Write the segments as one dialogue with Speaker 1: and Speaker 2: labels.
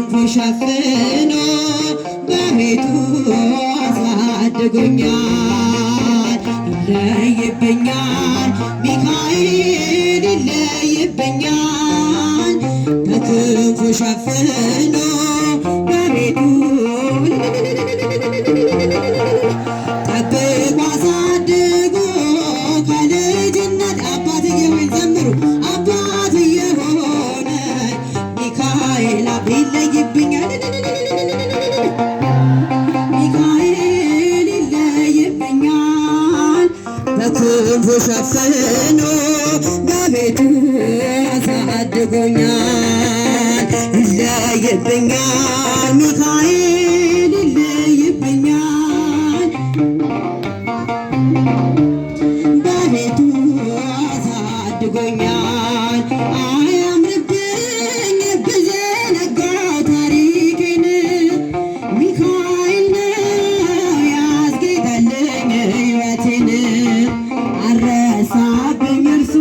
Speaker 1: ሸፍኖ በቤቱ አሳድጎኛል። ይለይብኛል ሚካኤል ይለይብኛል በክንፉ ሸፍኖ በቤቱ ጠብቆ አሳድጎ ከልጅነት አባትዬ ሆይ ዘምሩ አባትዬ ሆነ ሚካኤል ይለይብኛል ሚካኤል ይለይብኛል በክንፉ ሸፍኖ በቤቱ አሳድጎኛል። ይለይብኛል ሚካኤል ይለይብኛል በቤቱ አሳድጎኛል። አያምርብኝ ብዘነጋው ታሪኬን ሚካኤል ነው ያስጌጠልኝ ሕይወቴን። አልረሳብኝ እርሱ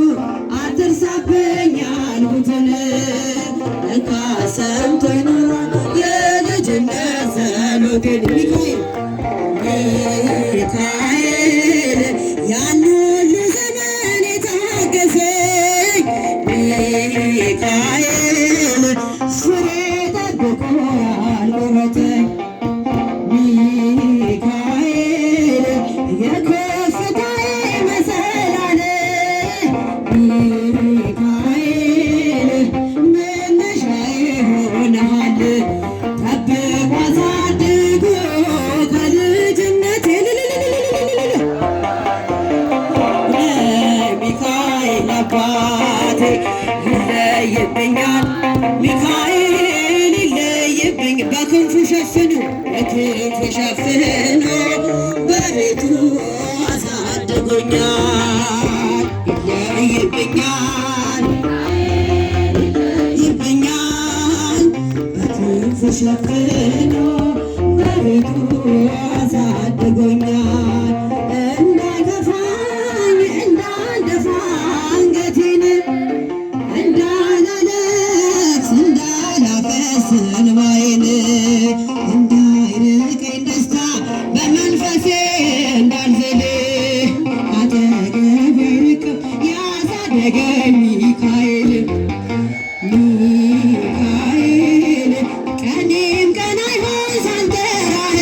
Speaker 1: አትርሳብኝ ያልኩትን እንኳ ሰምቶኝ ኖሯል የልጅነት ጸሎቴን። ሚካኤል ያን ሁሉ ዘመን የታገሰኝ ሚካኤል ፍሬ ጠብቆ ያልቆረጠኝ ሚካኤል የከፍታዬ መሰላል ሚካኤል መነሻዬ ሆነሃል። ጠብቆ አሳድጎ ከልጅነቴ ሚካኤል አባቴ ይለይብኛል ሚካኤል ይለይብኝ በክንፉ ሸፍኖ በክንፉ ሸፍኖ በቤቱ አሳድጎኛል። ይለይብኛል ይለይብኛል በክንፉ ሸፍኖ በቤቱ አሳድጎኛል። እንዳይከፋኝ እንዳልደፋ አንገቴን እንዳላለቅስ እንዳላፈስ እንባዬን እንዳይርቀኝ ደስታ በመንፈሴ እንዳልዝል አጠገቤ ርቀው ያሳደገኝ ሚካኤል ሚካኤል ቀኔም ቀን አይሆን ሳልጠራህ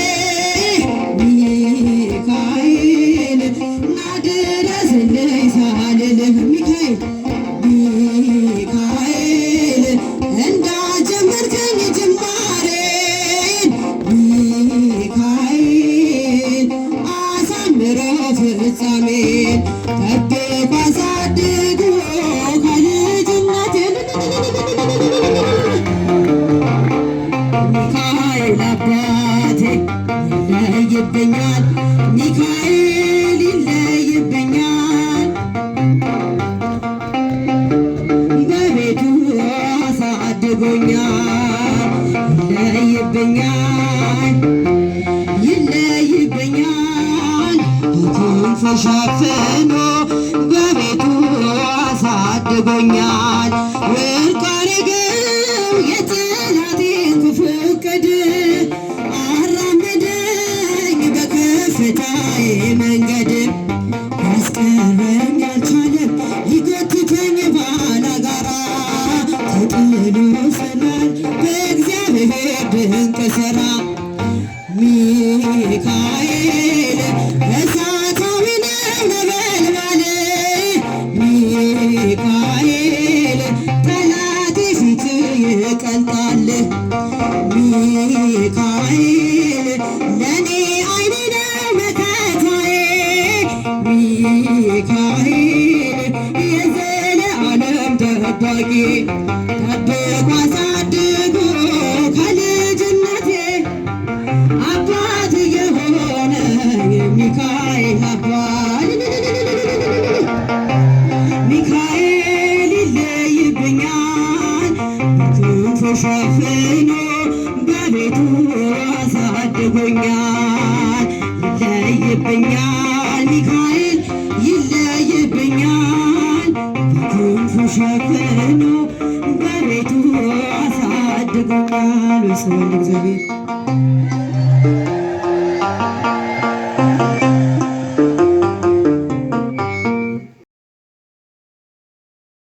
Speaker 1: ሚካኤል ናድረስልኝ ሳልልህ ሚካኤል ሚካኤል እንዳጀመርከኝ ጅማሬን ሚካኤል አሳምሮ ፍጻሜን ጠብቆ አሳድጎ ከልጅነቴ ሚካኤል አባቴ ይለይብኛል ሚካኤል ይለይብኛል በቤቱ አሳድጎኛል። ይለይብኛል ይለይብኛል በክንፉ ሸፍኖ በቤቱ አሳድጎኛል። ወርቅ አረገው የጠላቴን ክፉ ዕቅድ አራመደኝ በከፍታዬ መንገድ ያስቀረኝ አልቻለም ሊጎትተኝ ባላጋራ ተጥሎ ስላል በእግዚአብሔር ድንቅ ሥራ ሚካኤል እሳታዊ ነው ነበልባል ሚካኤል ጠላቴ ፊት ይቀልጣል ሚካኤል ለኔ አይኔ ነው መከታዬ ሚካኤል የዘለዓለም ጠባቂ ጠብቆ አሳድጎ ከልጅነቴ አባት የሆነ ሚካኤል አባት ሚካኤል ይለይብኛል በክንፉ ሸፍኖ በቤቱ አሳድጎኛል። ይለይብኛል ሚካኤል ይለይብኛል በክንፉ ሸፍኖ በቤቱ አሳድጎኛል። አድርጎኛል። በስመ አብ እግዚአብሔር